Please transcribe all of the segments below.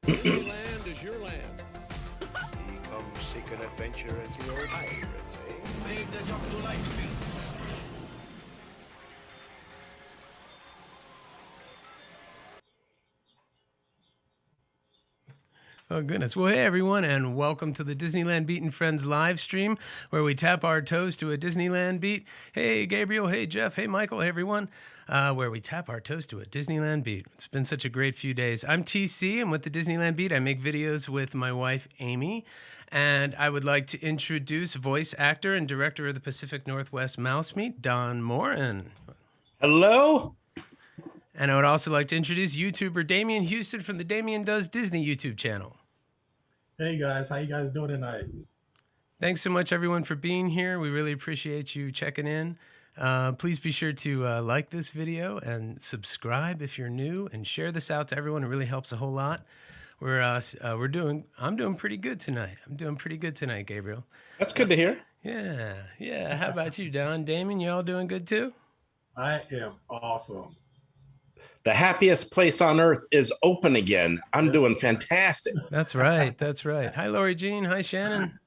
Disneyland is your land. He comes seeking adventure as the old pirates, eh? Made the jump to light speed. Oh, goodness. Well, hey, everyone, and welcome to the Disneyland Beat and Friends live stream where we tap our toes to a Disneyland beat. Hey, Gabriel. Hey, Jeff. Hey, Michael. Hey, everyone. Where we tap our toes to a Disneyland beat. It's been such a great few days. I'm TC. I'm with the Disneyland Beat. I make videos with my wife, Amy. And I would like to introduce voice actor and director of the Pacific Northwest Mouse Meet, Don Morin. Hello? And I would also like to introduce YouTuber Damien Houston from the Damien Does Disney YouTube channel. Hey guys, how you guys doing tonight? Thanks so much, everyone, for being here. We really appreciate you checking in. Please be sure to like this video and subscribe if you're new, and share this out to everyone. It really helps a whole lot. I'm doing pretty good tonight. Gabriel. That's good to hear. Yeah. How about you, Don? Damien, you all doing good too? I am awesome. The happiest place on earth is open again. I'm doing fantastic. That's right. Hi, Lori Jean. Hi, Shannon.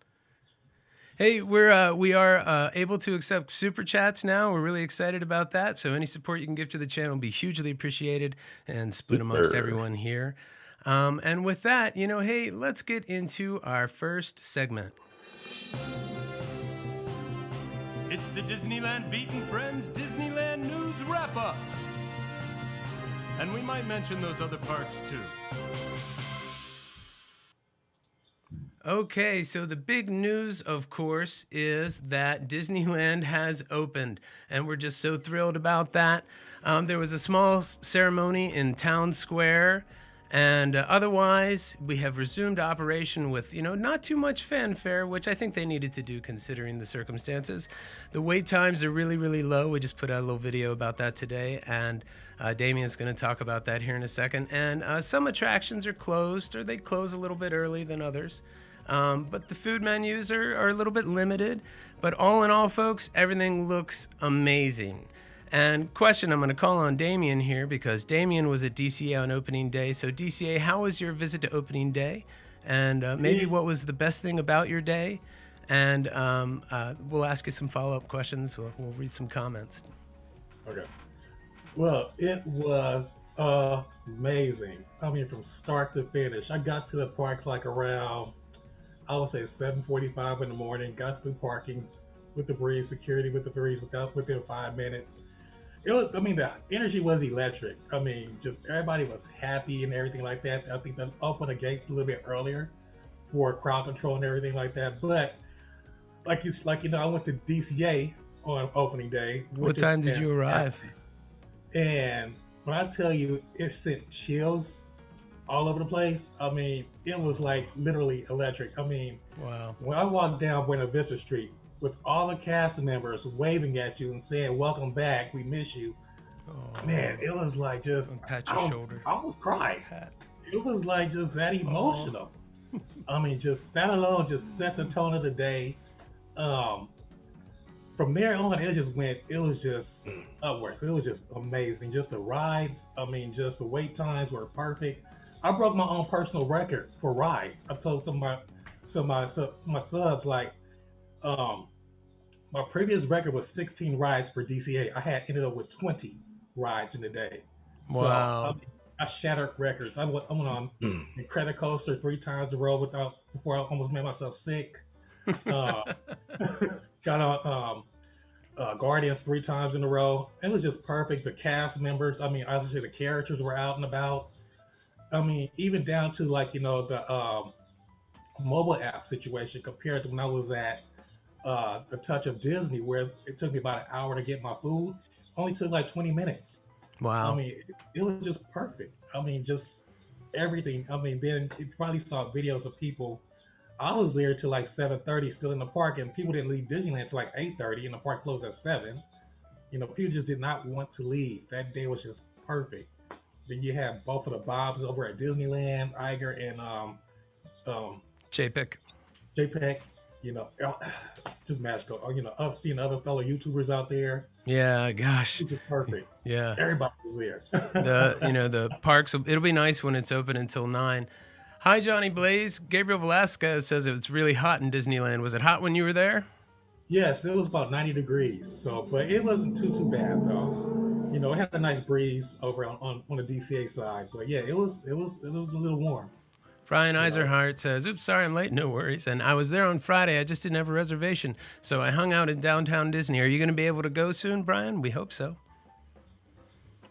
Hey, we are able to accept super chats now. We're really excited about that. So any support you can give to the channel will be hugely appreciated and split amongst everyone here. And with that, hey, let's get into our first segment. It's the Disneyland Beat and Friends Disneyland News Wrap-Up. And we might mention those other parks too. Okay, so the big news, of course, is that Disneyland has opened, and we're just so thrilled about that. There was a small ceremony in Town Square, and otherwise, we have resumed operation with, not too much fanfare, which I think they needed to do considering the circumstances. The wait times are really, really low. We just put out a little video about that today, and Damien's going to talk about that here in a second. And some attractions are closed, or they close a little bit early than others. But the food menus are a little bit limited. But all in all, folks, everything looks amazing. And question, I'm going to call on Damien here because Damien was at DCA on opening day. So DCA, how was your visit to opening day? And maybe what was the best thing about your day? And we'll ask you some follow-up questions. We'll read some comments. Okay. Well, it was amazing. I mean, from start to finish. I got to the park like around, I would say 7:45 in the morning. Got through parking with the breeze, security with the breeze within 5 minutes. The energy was electric. I mean, just everybody was happy and everything like that. I think they opened the gates a little bit earlier for crowd control and everything like that. But I went to DCA on opening day. What time did you arrive? And when I tell you, it sent chills all over the place. I mean, it was like literally electric. I mean, wow. When I walked down Buena Vista Street with all the cast members waving at you and saying, "Welcome back, we miss you." Oh, man, it was like just, pat your shoulder. I was crying. It was like just that emotional. I mean, just that alone just set the tone of the day. From there on, it was just upwards. It was just amazing. Just the rides, just the wait times were perfect. I broke my own personal record for rides. I told my subs, like, my previous record was 16 rides for DCA. I had ended up with 20 rides in a day. Wow. So, I shattered records. I went on Incredicoaster 3 times in a row before I almost made myself sick. Got on Guardians 3 times in a row. It was just perfect. The cast members, obviously the characters were out and about. Even down to the mobile app situation compared to when I was at the Touch of Disney, where it took me about an hour to get my food. Only took like 20 minutes. Wow. It was just perfect. Just everything. Then you probably saw videos of people. I was there till like 7:30, still in the park, and people didn't leave Disneyland till like 8:30, and the park closed at 7. People just did not want to leave. That day was just perfect. Then you have both of the Bobs over at Disneyland, Iger and JPEG. Just magical. Us seeing other fellow YouTubers out there. Yeah, gosh. It's just perfect. Yeah. Everybody was there. The parks, it'll be nice when it's open until 9. Hi, Johnny Blaze. Gabriel Velasquez says it's really hot in Disneyland. Was it hot when you were there? Yes, it was about 90 degrees. So, but it wasn't too bad though. You know, it had a nice breeze over on the DCA side. But yeah, it was a little warm. Brian You know. Eiserhart says, oops, sorry I'm late. No worries. And I was there on Friday. I just didn't have a reservation. So I hung out in downtown Disney. Are you going to be able to go soon, Brian? We hope so.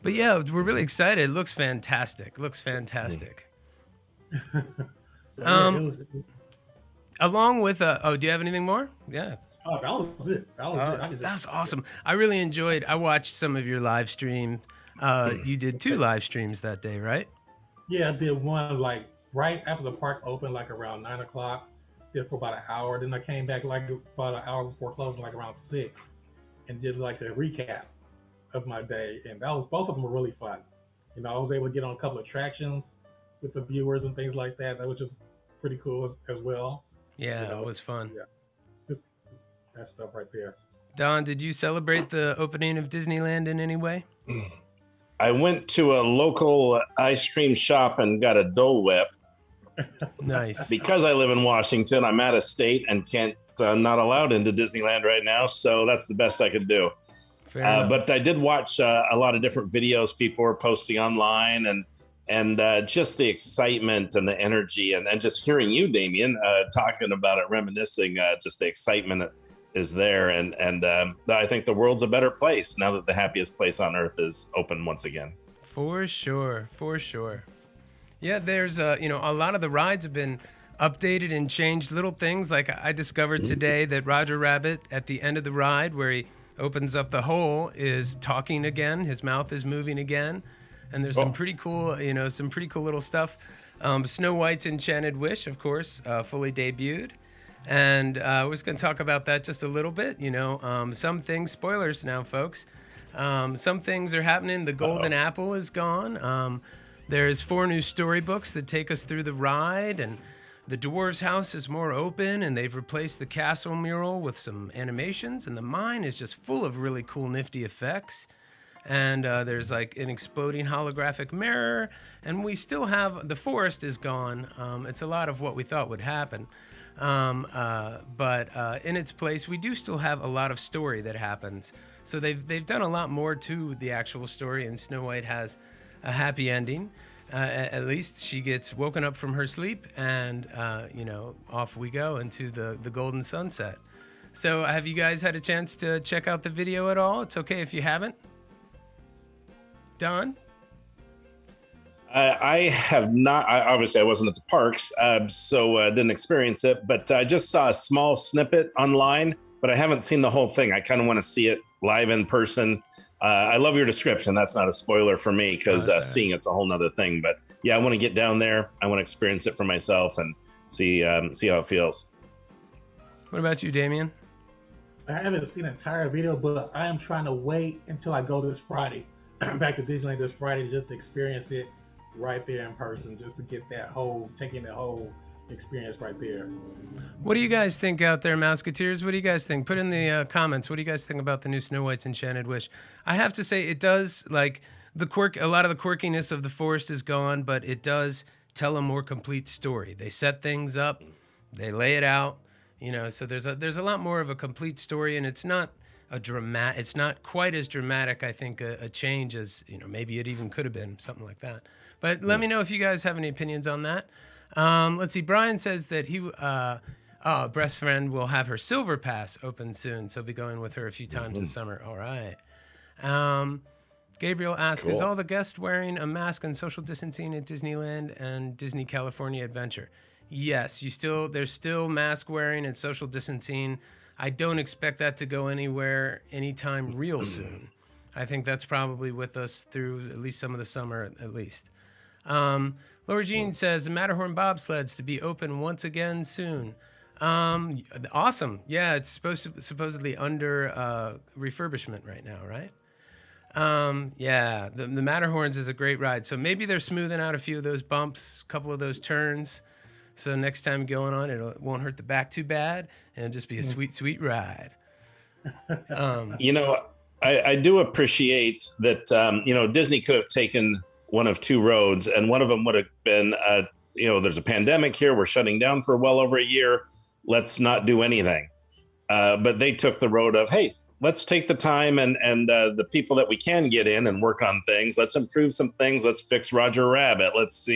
But yeah, we're really excited. It looks fantastic. Looks fantastic. Yeah, it was. Along with, oh, do you have anything more? Yeah. Oh, that was it. That was it. I could That's just. awesome. I really enjoyed, I watched some of your live stream. You did 2 live streams that day, right? Yeah, I did one like right after the park opened, like around 9 o'clock. Did it for about an hour. Then I came back like about an hour before closing, like around 6, and did like a recap of my day. And that was both of them were really fun. You know, I was able to get on a couple of attractions with the viewers and things like that. That was just pretty cool as well. Yeah, You know, it was fun. yeah, just that stuff right there. Don, did you celebrate the opening of Disneyland in any way? I went to a local ice cream shop and got a Dole Whip. Nice. Because I live in Washington, I'm out of state and can't not allowed into Disneyland right now. So that's the best I could do. Fair enough. But I did watch a lot of different videos people were posting online, and just the excitement and the energy, and just hearing you, Damien, talking about it, reminiscing, just the excitement is there. And I think the world's a better place now that the happiest place on earth is open once again. For sure, for sure. Yeah, there's you know, a lot of the rides have been updated and changed. Little things like I discovered today that Roger Rabbit at the end of the ride, where he opens up the hole, is talking again. His mouth is moving again, and there's some pretty cool, you know, some pretty cool little stuff. Snow White's Enchanted Wish, of course, fully debuted. And we're just going to talk about that just a little bit. You know, some things, spoilers now, folks. Some things are happening. The Golden Apple is gone. There's 4 new storybooks that take us through the ride, and the dwarves' house is more open, and they've replaced the castle mural with some animations, and the mine is just full of really cool, nifty effects. And there's like an exploding holographic mirror, and we still have the forest is gone. It's a lot of what we thought would happen. But in its place, we do still have a lot of story that happens. So they've done a lot more to the actual story, and Snow White has a happy ending. At least she gets woken up from her sleep, and you know, off we go into the golden sunset. So have you guys had a chance to check out the video at all? It's okay if you haven't. Don? I have not. Obviously, I wasn't at the parks, so I didn't experience it. But I just saw a small snippet online, but I haven't seen the whole thing. I kind of want to see it live in person. I love your description. That's not a spoiler for me, because seeing it's a whole nother thing. But yeah, I want to get down there. I want to experience it for myself and see how it feels. What about you, Damien? I haven't seen an entire video, but I am trying to wait until I go this Friday, back to Disneyland this Friday, just to experience it right there in person, just to get taking the whole experience right there. What do you guys think out there, Mouseketeers? What do you guys think? Put in the comments. What do you guys think about the new Snow White's Enchanted Wish? I have to say, it does, like, a lot of the quirkiness of the forest is gone, but it does tell a more complete story. They set things up, they lay it out, you know, so there's a lot more of a complete story, and it's not it's not quite as dramatic, I think, a change as, you know, maybe it even could have been, something like that. But let me know if you guys have any opinions on that. Let's see. Brian says that Breast Friend will have her Silver Pass open soon, so I'll be going with her a few times this summer. All right. Gabriel asks, is all the guests wearing a mask and social distancing at Disneyland and Disney California Adventure? Yes, there's still mask wearing and social distancing. I don't expect that to go anywhere anytime real soon. I think that's probably with us through at least some of the summer, at least. Laura Jean says the Matterhorn bobsleds to be open once again soon. Awesome. Yeah, it's supposedly under refurbishment right now, right? Yeah, the Matterhorns is a great ride. So maybe they're smoothing out a few of those bumps, a couple of those turns. So next time going on, it won't hurt the back too bad, and it'll just be a sweet, sweet ride. You know, I do appreciate that, you know, Disney could have taken one of 2 roads, and one of them would have been, there's a pandemic here. We're shutting down for well over a year. Let's not do anything. But they took the road of, hey, let's take the time and the people that we can get in and work on things. Let's improve some things. Let's fix Roger Rabbit. Let's,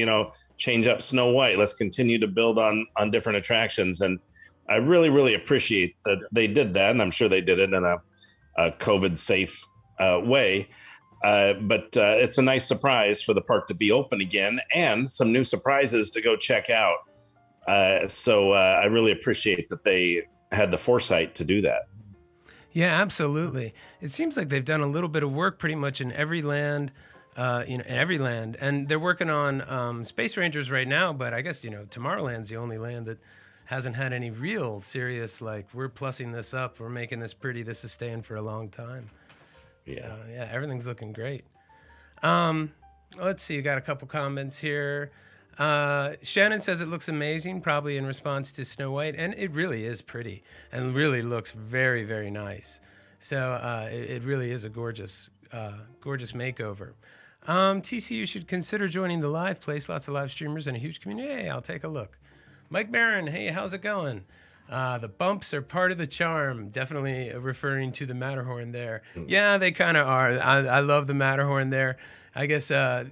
change up Snow White. Let's continue to build on different attractions. And I really, really appreciate that they did that. And I'm sure they did it in a COVID safe way. But it's a nice surprise for the park to be open again and some new surprises to go check out. So I really appreciate that they had the foresight to do that. Yeah, absolutely. It seems like they've done a little bit of work pretty much in every land, and they're working on Space Rangers right now. But I guess Tomorrowland's the only land that hasn't had any real serious we're plussing this up, we're making this pretty, this is staying for a long time. Yeah, so, yeah, everything's looking great. Let's see, you got a couple comments here. Shannon says it looks amazing, probably in response to Snow White, and it really is pretty and really looks very, very nice. So it really is a gorgeous makeover. TC, you should consider joining the live place. Lots of live streamers and a huge community. Hey, I'll take a look. Mike Barron, hey, how's it going? The bumps are part of the charm. Definitely referring to the Matterhorn there. Yeah, they kind of are. I love the Matterhorn there. I guess I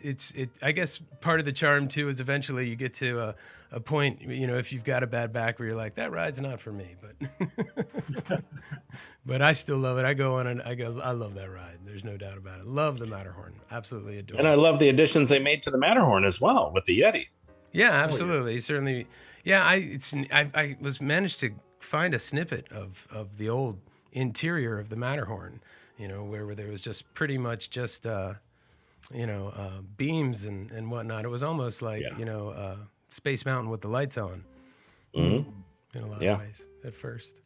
guess part of the charm too is eventually you get to a point, if you've got a bad back where you're like, that ride's not for me, but but I still love it. I go on and I love that ride. There's no doubt about it. Love the Matterhorn. Absolutely adore it. And I love the additions they made to the Matterhorn as well with the Yeti. Yeah, absolutely. Certainly. Yeah, I was managed to find a snippet of the old interior of the Matterhorn, where there was just pretty much just beams and whatnot. It was almost like, Space Mountain with the lights on. Mm-hmm. In a lot of ways at first.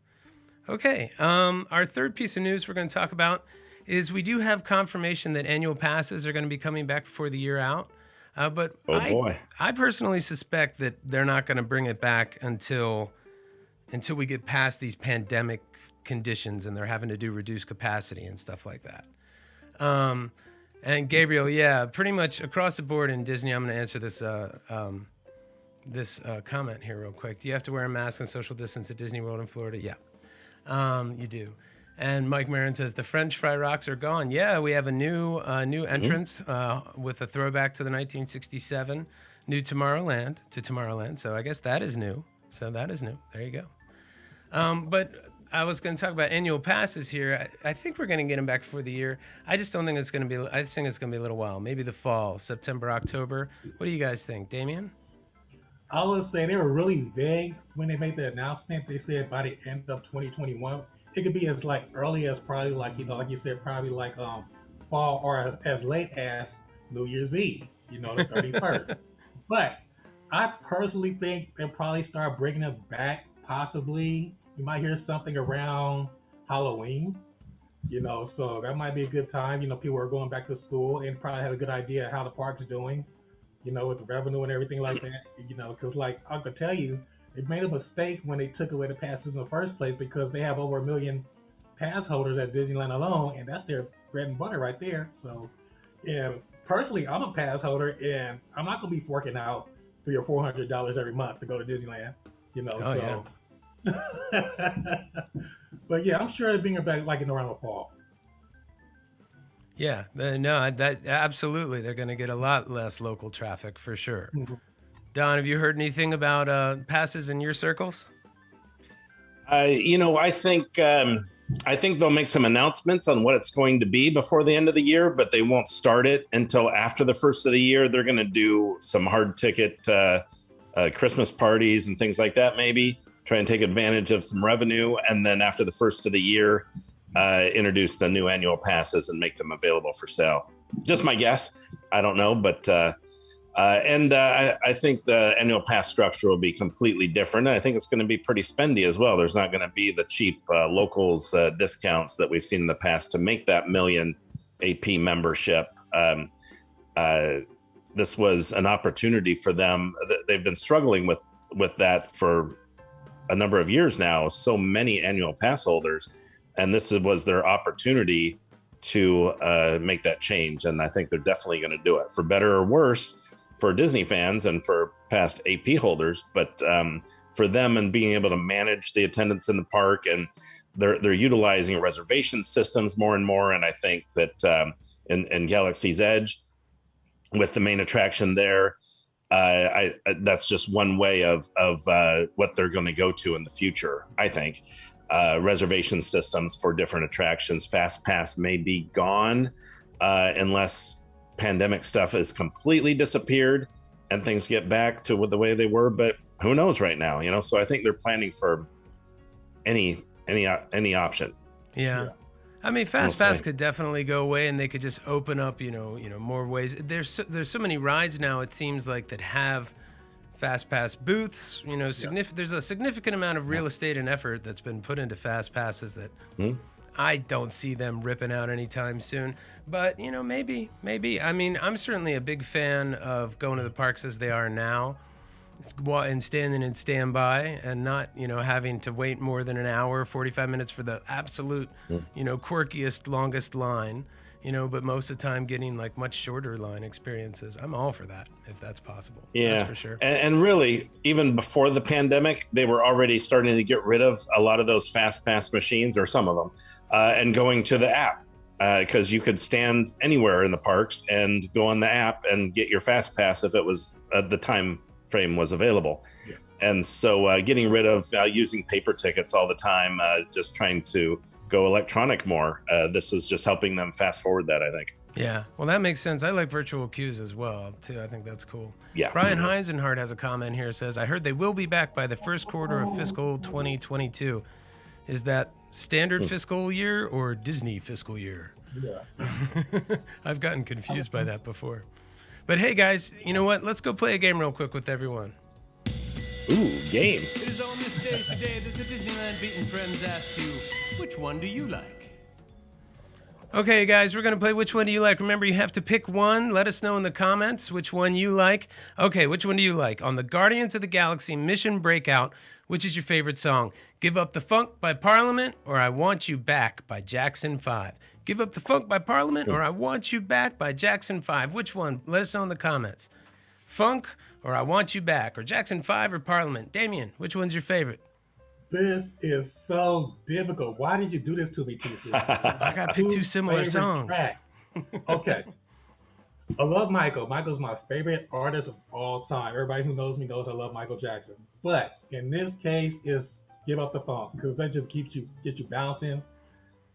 Okay. Our third piece of news we're going to talk about is we do have confirmation that annual passes are going to be coming back before the year out. But I personally suspect that they're not going to bring it back until we get past these pandemic conditions and they're having to do reduced capacity and stuff like that. And Gabriel, yeah, pretty much across the board in Disney, I'm going to answer this comment here real quick. Do you have to wear a mask and social distance at Disney World in Florida? Yeah, you do. And Mike Marin says the French fry rocks are gone. Yeah, we have a new entrance with a throwback to the 1967 new Tomorrowland. So I guess that is new. There you go. But I was going to talk about annual passes here. I think we're going to get them back before the year. I just don't think it's going to be. I think it's going to be a little while. Maybe the fall, September, October. What do you guys think, Damien? I would say they were really vague when they made the announcement. They said by the end of 2021. It could be as early as probably like you said, probably fall or as late as New Year's Eve, the 31st. But I personally think they'll probably start bringing it back. Possibly, you might hear something around Halloween, so that might be a good time. People are going back to school and probably have a good idea how the park's doing, with the revenue and everything like that, because I could tell you, they made a mistake when they took away the passes in the first place because they have over 1 million pass holders at Disneyland alone, and that's their bread and butter right there. So, and personally, I'm a pass holder, and I'm not going to be forking out $300 or $400 every month to go to Disneyland, so. Yeah. But yeah, I'm sure they're bringing it back in around the fall. Yeah, no, that absolutely. They're going to get a lot less local traffic for sure. Mm-hmm. Don, have you heard anything about passes in your circles? I think they'll make some announcements on what it's going to be before the end of the year, but they won't start it until after the first of the year. They're going to do some hard ticket Christmas parties and things like that, maybe try and take advantage of some revenue. And then after the first of the year, introduce the new annual passes and make them available for sale. Just my guess. I don't know, but I think the annual pass structure will be completely different. I think it's going to be pretty spendy as well. There's not going to be the cheap locals discounts that we've seen in the past to make that million AP membership. This was an opportunity for them. They've been struggling with that for a number of years now. So many annual pass holders, and this was their opportunity to make that change. And I think they're definitely going to do it for better or worse. for Disney fans and for past AP holders, but for them and being able to manage the attendance in the park, and they're utilizing reservation systems more and more. And I think that in Galaxy's Edge, with the main attraction there, that's just one way of what they're going to go to in the future. I think reservation systems for different attractions. Fast Pass may be gone unless pandemic stuff has completely disappeared and things get back to the way they were. But who knows right now, you know? So I think they're planning for any option. Yeah. I mean, Fast Pass could definitely go away, and they could just open up, you know, more ways. There's so many rides now, it seems like, that have Fast Pass booths. You know, there's a significant amount of real estate and effort that's been put into Fast Passes that I don't see them ripping out anytime soon. But, you know, maybe. I mean, I'm certainly a big fan of going to the parks as they are now, and standing in standby and not, you know, having to wait more than an hour, 45 minutes for the absolute, you know, quirkiest, longest line, you know, but most of the time getting like much shorter line experiences. I'm all for that, if that's possible. Yeah, that's for sure. And really, even before the pandemic, they were already starting to get rid of a lot of those Fast Pass machines, or some of them, and going to the app, because you could stand anywhere in the parks and go on the app and get your Fast Pass if it was the time frame was available. And so getting rid of using paper tickets all the time, just trying to go electronic more. This is just helping them fast forward that, I think. Yeah, well, that makes sense. I like virtual queues as well, too. I think that's cool. Yeah. Brian Heinzenhardt has a comment here. Says, I heard they will be back by the first quarter of fiscal 2022. Is that standard fiscal year or Disney fiscal year? Yeah. I've gotten confused by that before. But hey, guys, you know what? Let's go play a game real quick with everyone. Ooh, game. It is on this day today that the Disneyland Beaten Friends ask you, which one do you like? Okay, guys, we're going to play Which One Do You Like? Remember, you have to pick one. Let us know in the comments which one you like. Okay, which one do you like? On the Guardians of the Galaxy Mission Breakout, which is your favorite song? Give Up the Funk by Parliament or I Want You Back by Jackson 5? Give Up the Funk by Parliament or I Want You Back by Jackson 5? Which one? Let us know in the comments. Funk or I Want You Back, or Jackson 5 or Parliament? Damien, which one's your favorite? This is so difficult. Why did you do this to me, TC? I got to pick two similar songs. Tracks. Okay. I love Michael. Michael's my favorite artist of all time. Everybody who knows me knows I love Michael Jackson. But in this case, it's Give Up the Funk, because that just get you bouncing.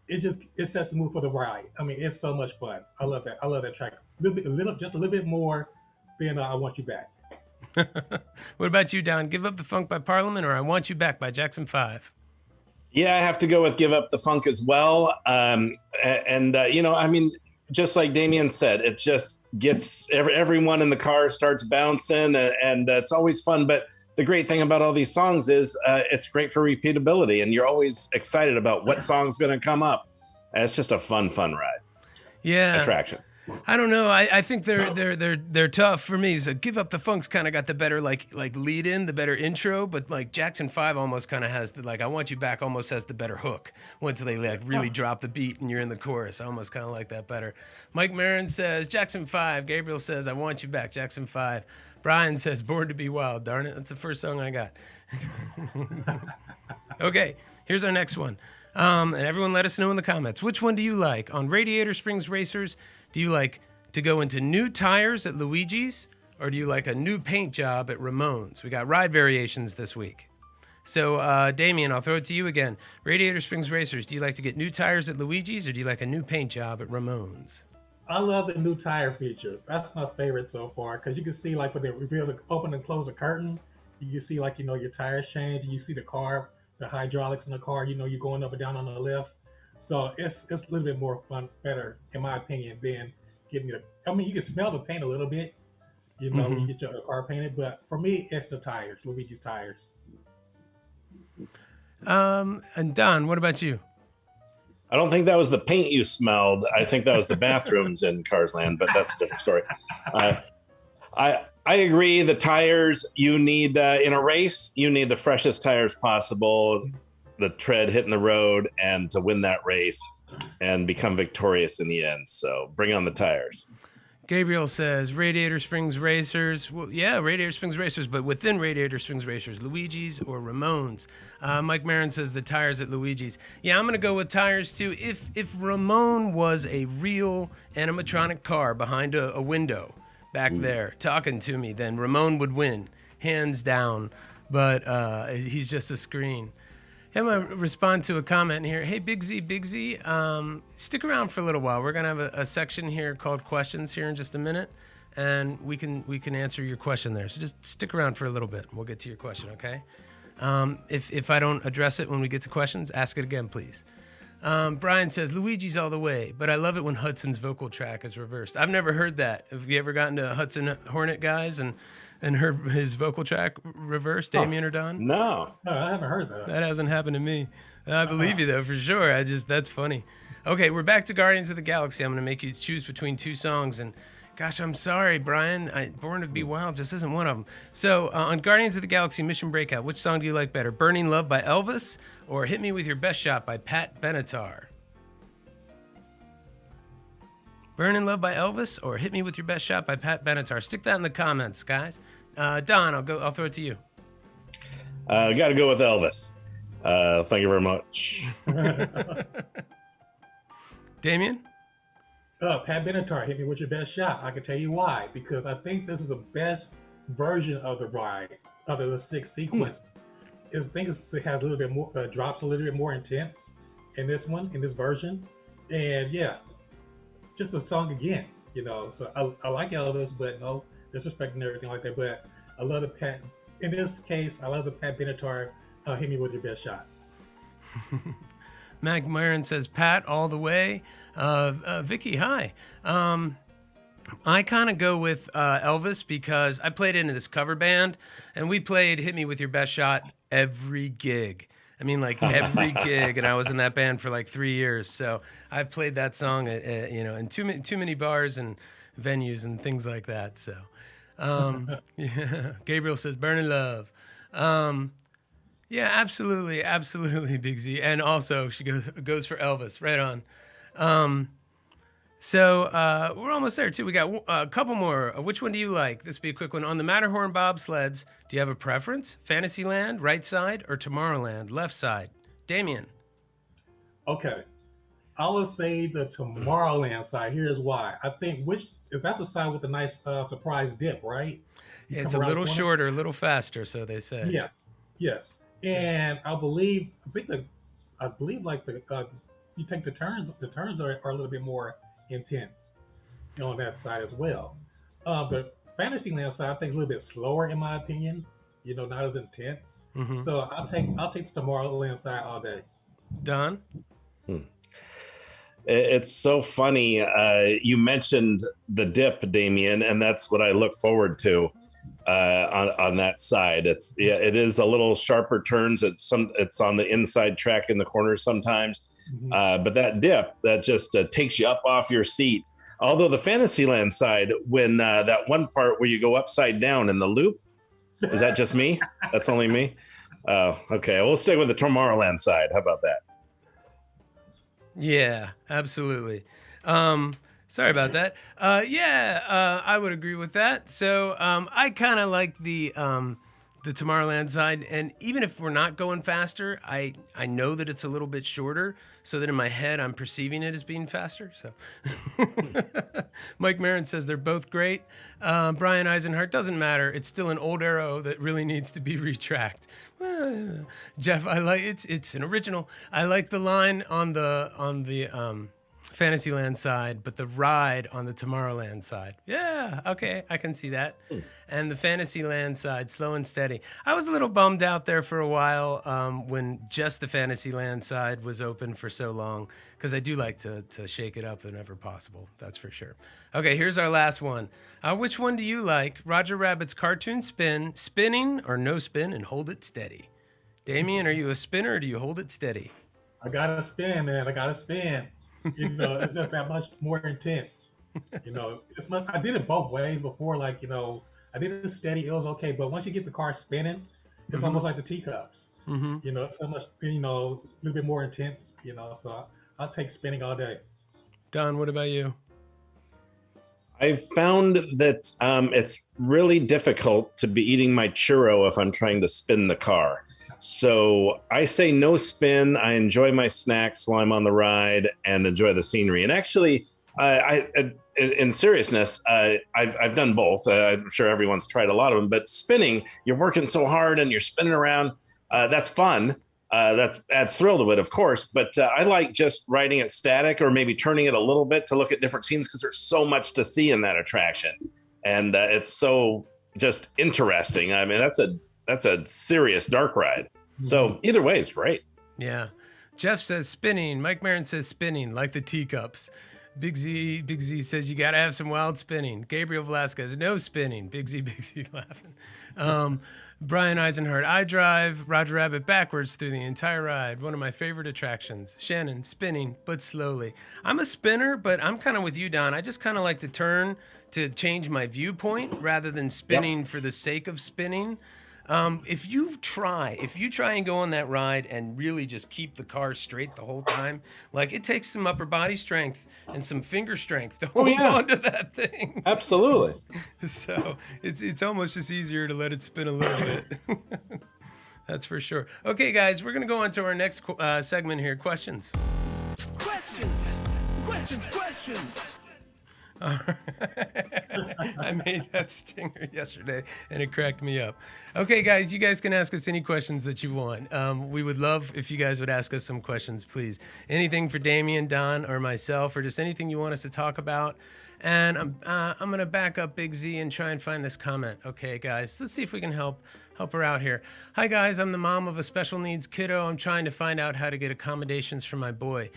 It sets the mood for the ride. I mean, it's so much fun. I love that. I love that track. Just a little bit more than I Want You Back. What about you, Don? Give Up the Funk by Parliament or I Want You Back by Jackson 5? Yeah, I have to go with Give Up the Funk as well. You know, I mean, just like Damien said, it just gets everyone in the car starts bouncing, and it's always fun. But the great thing about all these songs is it's great for repeatability, and you're always excited about what song's going to come up. It's just a fun ride. Yeah. Attraction. I don't know. I think they're tough for me. So Give Up the Funk's kind of got the better like lead in, the better intro, but like Jackson 5 almost kind of has the I Want You Back almost has the better hook once they like really drop the beat and you're in the chorus. I almost kind of like that better. Mike Marin says Jackson 5. Gabriel says I Want You Back, Jackson 5. Brian says Born to Be Wild. Darn it, that's the first song I got. Okay, here's our next one. And everyone let us know in the comments. Which one do you like? On Radiator Springs Racers, do you like to go into new tires at Luigi's, or do you like a new paint job at Ramon's? We got ride variations this week. So, Damien, I'll throw it to you again. Radiator Springs Racers, do you like to get new tires at Luigi's, or do you like a new paint job at Ramon's? I love the new tire feature. That's my favorite so far, because you can see like when they reveal the open and close the curtain, you can see like, you know, your tires change, and you see the car, the hydraulics in the car, you know, you're going up and down on the lift. So it's a little bit more fun, better, in my opinion, than getting I mean, you can smell the paint a little bit, you know, when you get your car painted, but for me, it's the tires, Luigi's tires. And Don, what about you? I don't think that was the paint you smelled. I think that was the bathrooms in Cars Land, but that's a different story. I agree. The tires you need in a race, you need the freshest tires possible, the tread hitting the road, and to win that race and become victorious in the end. So bring on the tires. Gabriel says Radiator Springs Racers. Well, yeah, Radiator Springs Racers, but within Radiator Springs Racers, Luigi's or Ramon's. Mike Marin says the tires at Luigi's. Yeah, I'm gonna go with tires too. If Ramon was a real animatronic car behind a window back there talking to me, then Ramon would win, hands down. But he's just a screen. I'm going to respond to a comment here. Hey, Big Z, stick around for a little while. We're going to have a section here called questions here in just a minute, and we can answer your question there. So just stick around for a little bit. We'll get to your question, okay? If I don't address it when we get to questions, ask it again, please. Brian says, Luigi's all the way, but I love it when Hudson's vocal track is reversed. I've never heard that. Have you ever gotten to Hudson Hornet guys and heard his vocal track reversed, Damien or Don? No. No, I haven't heard that. That hasn't happened to me. I believe you, though, for sure. That's funny. Okay, we're back to Guardians of the Galaxy. I'm going to make you choose between two songs. And gosh, I'm sorry, Brian. Born to Be Wild just isn't one of them. So on Guardians of the Galaxy Mission Breakout, which song do you like better? Burning Love by Elvis or Hit Me With Your Best Shot by Pat Benatar? Burning Love by Elvis or Hit Me With Your Best Shot by Pat Benatar? Stick that in the comments, guys. Don, I'll throw it to you. Got to go with Elvis. Thank you very much. Damien? Pat Benatar, Hit Me With Your Best Shot. I can tell you why. Because I think this is the best version of the ride, of the 6 sequences. I think it has a little bit more, drops a little bit more intense in this version. And yeah, just a song again, So I like Elvis, but no disrespect and everything like that. But I love the Pat. In this case, I love the Pat Benatar. Hit Me With Your Best Shot. Mac Marin says Pat all the way. Vicky, hi. I kind of go with Elvis because I played into this cover band, and we played "Hit Me With Your Best Shot" every gig. I mean, like every gig, and I was in that band for like 3 years. So I've played that song, in too many bars and venues and things like that. So, yeah. Gabriel says "Burning Love." Yeah, absolutely, Big Z, and also she goes for Elvis. Right on. So we're almost there too. We got a couple more. Which one do you like? This will be a quick one. On the Matterhorn bobsleds, do you have a preference? Fantasyland, right side, or Tomorrowland, left side? Damien. Okay. I would say the Tomorrowland side. Here's why. I think if that's the side with the nice surprise dip, right? It's a little shorter, a little faster, so they say. Yes. And I believe like you take the turns are a little bit more intense on that side as well. But Fantasyland side I think is a little bit slower in my opinion. Not as intense. Mm-hmm. So I'll take the Tomorrowland side all day. Don? It's so funny. You mentioned the dip, Damien, and that's what I look forward to on that side. It is a little sharper turns. It's on the inside track in the corners sometimes. Mm-hmm. But that dip that just takes you up off your seat. Although the Fantasyland side, when that one part where you go upside down in the loop, is that just me? That's only me. Okay, we'll stay with the Tomorrowland side. How about that? Yeah, absolutely. Sorry about that. I would agree with that. So I kind of like the Tomorrowland side, and even if we're not going faster, I know that it's a little bit shorter, so that in my head I'm perceiving it as being faster. So Mike Marin says they're both great. Brian Eisenhart, doesn't matter. It's still an old arrow that really needs to be retracked. Jeff, I like it's an original. I like the line on the Fantasyland side, but the ride on the Tomorrowland side. Yeah, okay, I can see that. And the Fantasyland side, slow and steady. I was a little bummed out there for a while when just the Fantasyland side was open for so long, because I do like to shake it up whenever possible, that's for sure. Okay, here's our last one. Which one do you like? Roger Rabbit's cartoon spin, spinning or no spin and hold it steady? Damien, are you a spinner or do you hold it steady? I gotta spin, man. I gotta spin. It's just that much more intense. I did it both ways before. Like, I did it steady. It was okay. But once you get the car spinning, it's almost like the teacups. Mm-hmm. It's so much, a little bit more intense, So I'll take spinning all day. Don, what about you? I've found that it's really difficult to be eating my churro if I'm trying to spin the car. So I say no spin. I enjoy my snacks while I'm on the ride and enjoy the scenery. And actually, in seriousness, I've done both. I'm sure everyone's tried a lot of them. But spinning, you're working so hard and you're spinning around. That's fun. That adds thrill to it, of course. But I like just riding it static or maybe turning it a little bit to look at different scenes because there's so much to see in that attraction, and it's so just interesting. I mean, that's a serious dark ride. So either way is great. Yeah. Jeff says spinning. Mike Marin says spinning, like the teacups. Big Z says you got to have some wild spinning. Gabriel Velasquez, no spinning. Big Z laughing. Brian Eisenhardt, I drive Roger Rabbit backwards through the entire ride. One of my favorite attractions. Shannon, spinning, but slowly. I'm a spinner, but I'm kind of with you, Don. I just kind of like to turn to change my viewpoint rather than spinning for the sake of spinning. If you try and go on that ride and really just keep the car straight the whole time, like it takes some upper body strength and some finger strength to hold on to that thing. Absolutely. So it's almost just easier to let it spin a little bit. That's for sure. Okay, guys, we're gonna go on to our next segment here. Questions. Questions. I made that stinger yesterday and it cracked me up. Okay, guys, you guys can ask us any questions that you want. We would love if you guys would ask us some questions, please. Anything for Damien, Don, or myself, or just anything you want us to talk about. And I'm going to back up Big Z and try and find this comment. Okay, guys, let's see if we can help her out here. Hi, guys. I'm the mom of a special needs kiddo. I'm trying to find out how to get accommodations for my boy.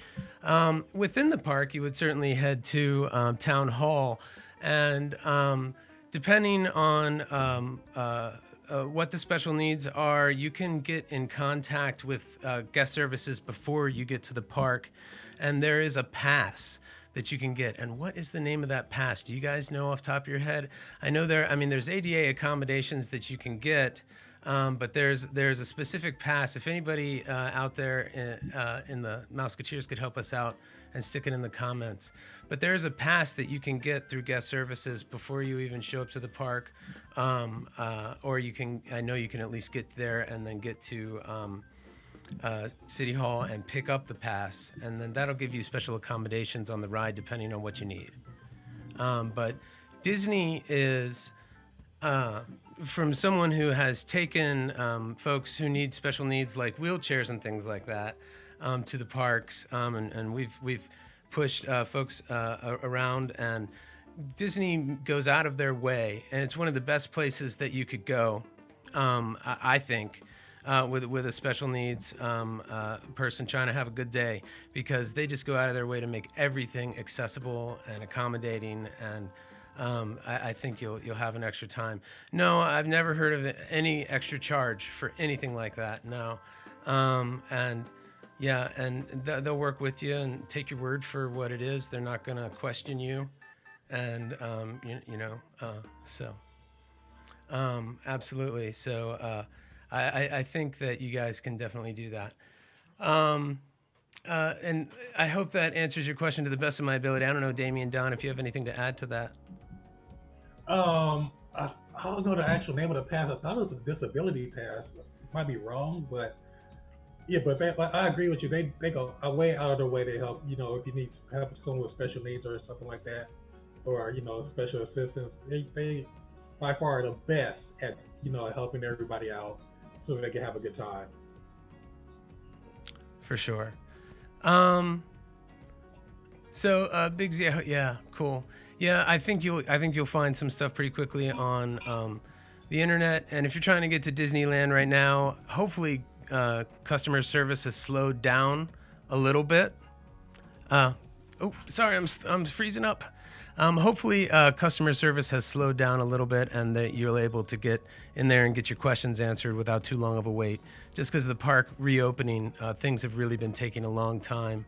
Within the park, you would certainly head to Town Hall. And depending on what the special needs are, you can get in contact with guest services before you get to the park. And there is a pass that you can get. And what is the name of that pass? Do you guys know off the top of your head? I know there's ADA accommodations that you can get, but there's a specific pass. If anybody out there in the Mouseketeers could help us out and stick it in the comments. But there's a pass that you can get through guest services before you even show up to the park. Or I know you can at least get there and then get to City Hall and pick up the pass, and then that'll give you special accommodations on the ride depending on what you need. But Disney is, from someone who has taken folks who need special needs like wheelchairs and things like that to the parks, and we've pushed folks around, and Disney goes out of their way, and it's one of the best places that you could go, I think. With a special needs person trying to have a good day, because they just go out of their way to make everything accessible and accommodating, and I think you'll have an extra time. No, I've never heard of any extra charge for anything like that. No, and they'll work with you and take your word for what it is. They're not going to question you, and absolutely. So. I think that you guys can definitely do that. And I hope that answers your question to the best of my ability. I don't know, Damien, Don, if you have anything to add to that. I don't know the actual name of the pass. I thought it was a disability pass. Might be wrong, but yeah, but I agree with you. They go way out of their way to help. You know, if you need help someone with special needs or something like that, or special assistance, they by far are the best at helping everybody out, so they can have a good time. For sure. So Big Z, yeah, cool. Yeah, I think you'll find some stuff pretty quickly on the internet. And if you're trying to get to Disneyland right now, hopefully customer service has slowed down a little bit. Sorry, I'm freezing up. Hopefully customer service has slowed down a little bit, and that you're able to get in there and get your questions answered without too long of a wait. Just because the park reopening, things have really been taking a long time,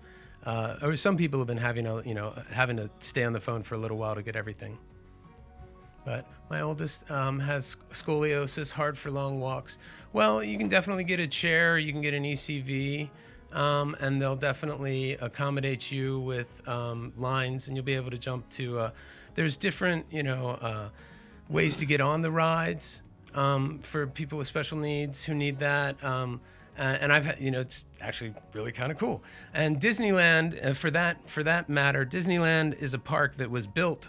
or some people have been having to stay on the phone for a little while to get everything. But my oldest has scoliosis, hard for long walks. Well, you can definitely get a chair. You can get an ECV. and they'll definitely accommodate you with lines, and you'll be able to jump to. There's different, ways to get on the rides for people with special needs who need that. And I've had, it's actually really kind of cool. And Disneyland, for that matter, Disneyland is a park that was built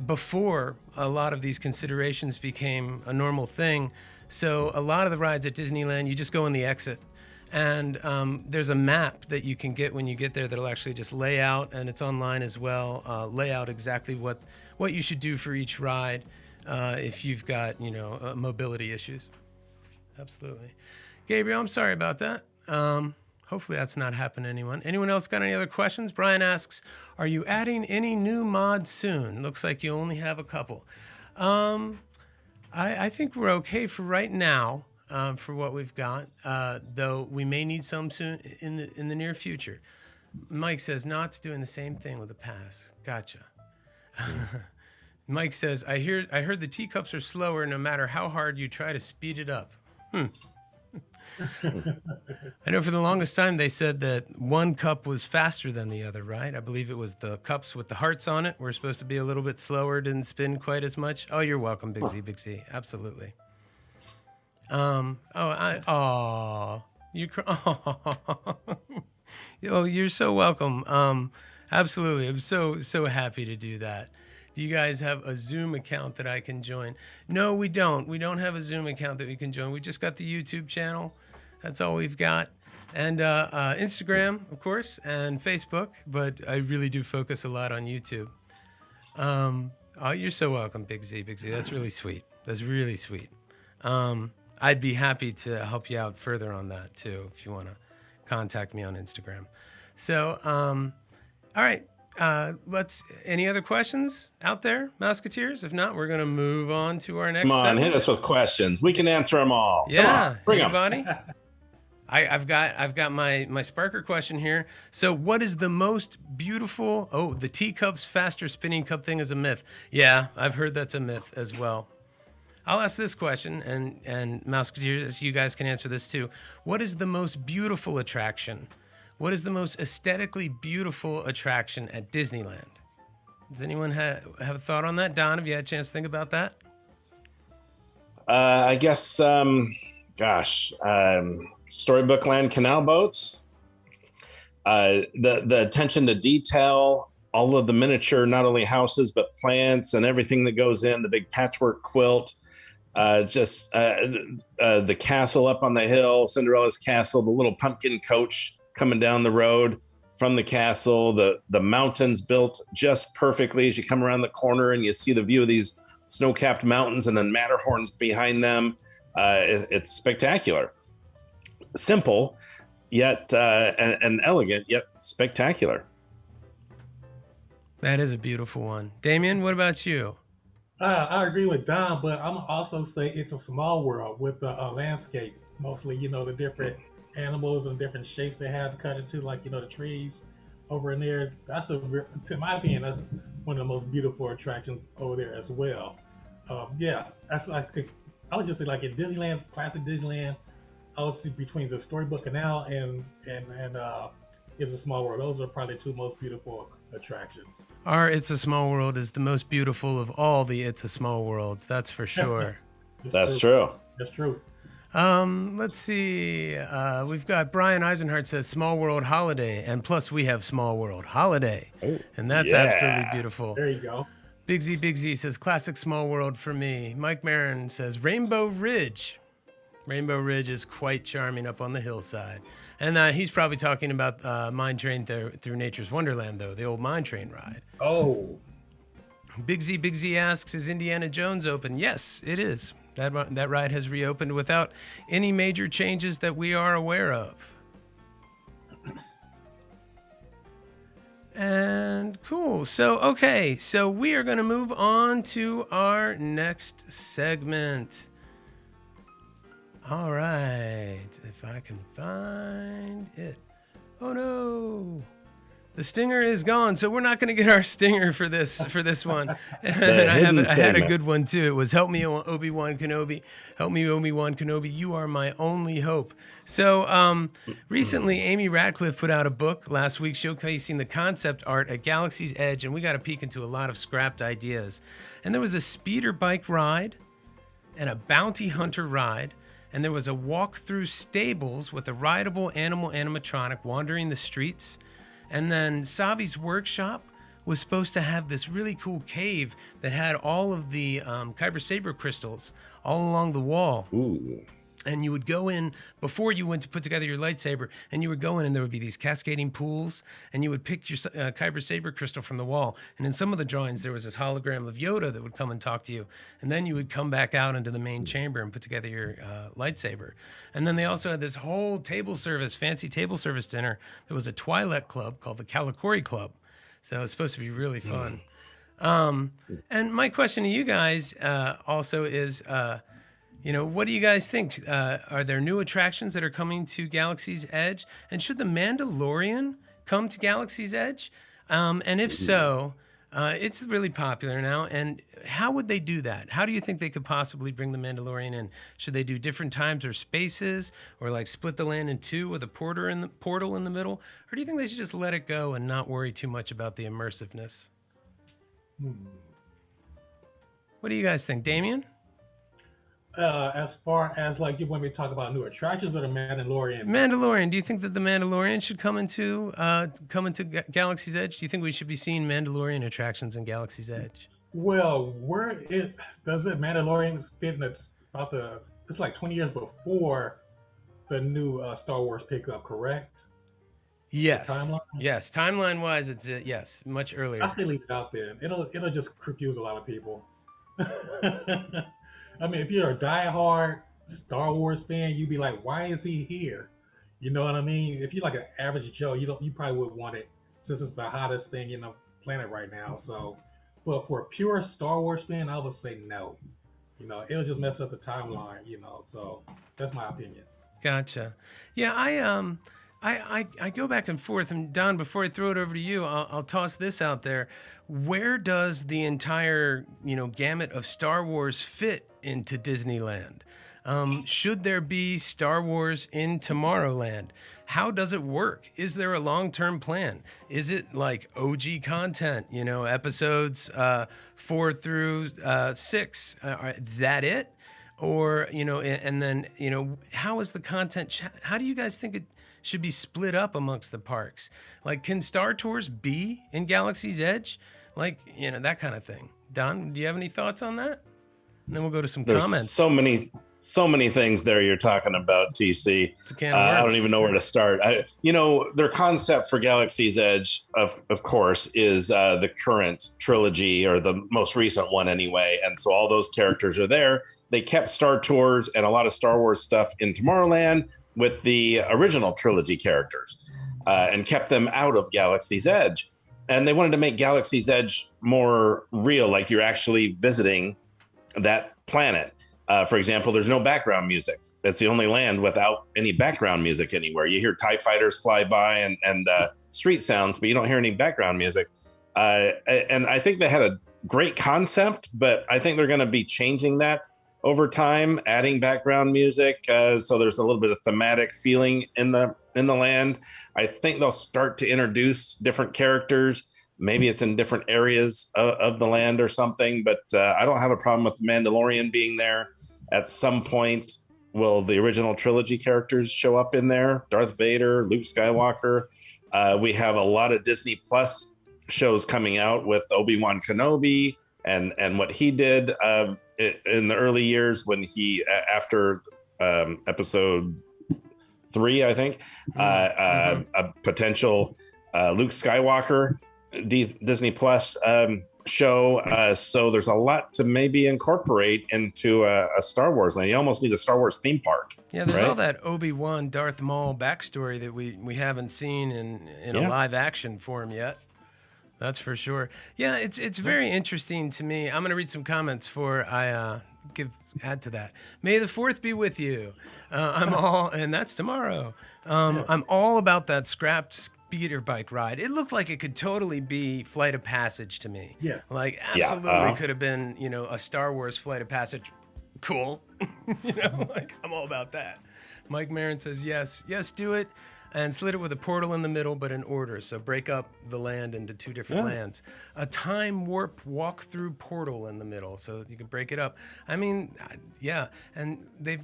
before a lot of these considerations became a normal thing. So a lot of the rides at Disneyland, you just go in the exit. And there's a map that you can get when you get there that'll actually just lay out, and it's online as well, lay out exactly what you should do for each ride if you've got, mobility issues. Absolutely. Gabriel, I'm sorry about that. Hopefully that's not happened to anyone. Anyone else got any other questions? Brian asks, are you adding any new mods soon? Looks like you only have a couple. I think we're okay for right now. For what we've got, though we may need some soon in the near future. Mike says, Knott's doing the same thing with the pass. Gotcha. Mike says, I heard the teacups are slower no matter how hard you try to speed it up. I know for the longest time they said that one cup was faster than the other, right? I believe it was the cups with the hearts on it were supposed to be a little bit slower, didn't spin quite as much. Oh, you're welcome, Big Z. Absolutely. You're so welcome. Absolutely. I'm so happy to do that. Do you guys have a Zoom account that I can join? No, we don't. We don't have a Zoom account that we can join. We just got the YouTube channel. That's all we've got. And Instagram, of course, and Facebook, but I really do focus a lot on YouTube. You're so welcome, Big Z. That's really sweet. That's really sweet. I'd be happy to help you out further on that too, if you want to contact me on Instagram. So, all right. Any other questions out there, Musketeers? If not, we're going to move on to our next Come on, segment. hit us with questions. We can answer them all. Yeah. Come on, bring anybody? them. I've got my Sparker question here. So what is the most beautiful, the teacups faster spinning cup thing is a myth. Yeah, I've heard that's a myth as well. I'll ask this question, and Musketeers, you guys can answer this too. What is the most beautiful attraction? What is the most aesthetically beautiful attraction at Disneyland? Does anyone have a thought on that? Don, have you had a chance to think about that? I guess, Storybook Land canal boats. The attention to detail, all of the miniature, not only houses, but plants and everything that goes in, the big patchwork quilt. The castle up on the hill, Cinderella's castle, the little pumpkin coach coming down the road from the castle, the mountains built just perfectly as you come around the corner and you see the view of these snow-capped mountains and then Matterhorns behind them. It's spectacular. Simple, yet and elegant, yet spectacular. That is a beautiful one. Damien, what about you? I agree with Don, but I'm gonna also say it's a small world with the landscape. Mostly, the different animals and different shapes they have cut into, like the trees over in there. To my opinion, that's one of the most beautiful attractions over there as well. That's I would just say like in Disneyland, classic Disneyland, I would see between the Storybook Canal and It's a Small World. Those are probably the two most beautiful attractions. Our It's a Small World is the most beautiful of all the It's a Small Worlds. That's for sure. That's true. That's true. Let's see. We've got Brian Eisenhart says Small World Holiday, and plus we have Small World Holiday, and that's absolutely beautiful. There you go. Big Z says Classic Small World for me. Mike Marin says Rainbow Ridge. Rainbow Ridge is quite charming up on the hillside. And he's probably talking about Mine Train through Nature's Wonderland, though, the old Mine Train ride. Oh. Big Z asks, is Indiana Jones open? Yes, it is. That ride has reopened without any major changes that we are aware of. And cool. So we are going to move on to our next segment. All right, if I can find it. Oh no. The stinger is gone, so we're not going to get our stinger for this one. And I hidden had a segment. good one too. It was "Help me, Obi-Wan Kenobi. Help me, Obi-Wan Kenobi. You are my only hope." So recently, Amy Ratcliffe put out a book last week showcasing the concept art at Galaxy's Edge, and we got a peek into a lot of scrapped ideas. And there was a speeder bike ride, and a bounty hunter ride. And there was a walk through stables with a rideable animal animatronic wandering the streets. And then Savi's workshop was supposed to have this really cool cave that had all of the Kyber Saber crystals all along the wall. Ooh. And you would go in before you went to put together your lightsaber, and you would go in, and there would be these cascading pools, and you would pick your Kyber Saber crystal from the wall. And in some of the drawings, there was this hologram of Yoda that would come and talk to you, and then you would come back out into the main chamber and put together your lightsaber. And then they also had this whole table service, fancy table service dinner. There was a Twi'lek club called the Kalikori Club, so it was supposed to be really fun. And my question to you guys also is. What do you guys think? Are there new attractions that are coming to Galaxy's Edge? And should the Mandalorian come to Galaxy's Edge? And if so, it's really popular now. And how would they do that? How do you think they could possibly bring the Mandalorian in? Should they do different times or spaces, or like split the land in two with a portal in the middle? Or do you think they should just let it go and not worry too much about the immersiveness? What do you guys think, Damien? As far as like you want me to talk about new attractions or the Mandalorian? Mandalorian. Do you think that the Mandalorian should come into Galaxy's Edge? Do you think we should be seeing Mandalorian attractions in Galaxy's Edge? Well, does it Mandalorian fit in? It's like 20 years before the new Star Wars pickup, correct? Yes. Timeline? Yes. Timeline wise, it's yes, much earlier. I say leave it out there. It'll just confuse a lot of people. I mean, if you're a diehard Star Wars fan, you'd be like, "Why is he here?" You know what I mean? If you're like an average Joe, you probably would want it since it's the hottest thing in the planet right now. So, but for a pure Star Wars fan, I would say no. It'll just mess up the timeline. So that's my opinion. Gotcha. Yeah, I go back and forth. And Don, before I throw it over to you, I'll toss this out there. Where does the entire gamut of Star Wars fit into Disneyland? Should there be Star Wars in Tomorrowland? How does it work? Is there a long-term plan? Is it like OG content? Episodes 4 through 6. Is that it? Or and then how is the content? How do you guys think it should be split up amongst the parks? Like, can Star Tours be in Galaxy's Edge? Like, that kind of thing. Don, do you have any thoughts on that? And then we'll go to some comments. So many things there you're talking about, TC. It's a can of worms. I don't even know where to start. Their concept for Galaxy's Edge, of course, is the current trilogy, or the most recent one anyway. And so all those characters are there. They kept Star Tours and a lot of Star Wars stuff in Tomorrowland with the original trilogy characters, and kept them out of Galaxy's Edge. And they wanted to make Galaxy's Edge more real, like you're actually visiting that planet. For example, there's no background music. It's the only land without any background music anywhere. You hear TIE fighters fly by and street sounds, but you don't hear any background music. And I think they had a great concept, but I think they're going to be changing that over time, adding background music. So there's a little bit of thematic feeling in the land. I think they'll start to introduce different characters. Maybe it's in different areas of the land or something, but I don't have a problem with the Mandalorian being there. At some point, will the original trilogy characters show up in there? Darth Vader, Luke Skywalker. We have a lot of Disney Plus shows coming out with Obi-Wan Kenobi and what he did in the early years when after episode 3, I think, a potential Luke Skywalker Disney Plus show. So there's a lot to maybe incorporate into a Star Wars land. You almost need a Star Wars theme park. Yeah, there's right? all that Obi-Wan Darth Maul backstory that we haven't seen in a live action form yet. That's for sure. Yeah, it's very interesting to me. I'm going to read some comments before I add to that. May the 4th be with you. And that's tomorrow. I'm all about that scrapped speeder bike ride. It looked like it could totally be Flight of Passage to me. Yes. Like Yeah, absolutely could have been, you know, a Star Wars Flight of Passage. Cool. You know, like I'm all about that. Mike Marin says yes, do it, and slid it with a portal in the middle, but in order. So break up the land into 2 different lands. A time warp walk-through portal in the middle, so you can break it up. I mean, yeah, and they've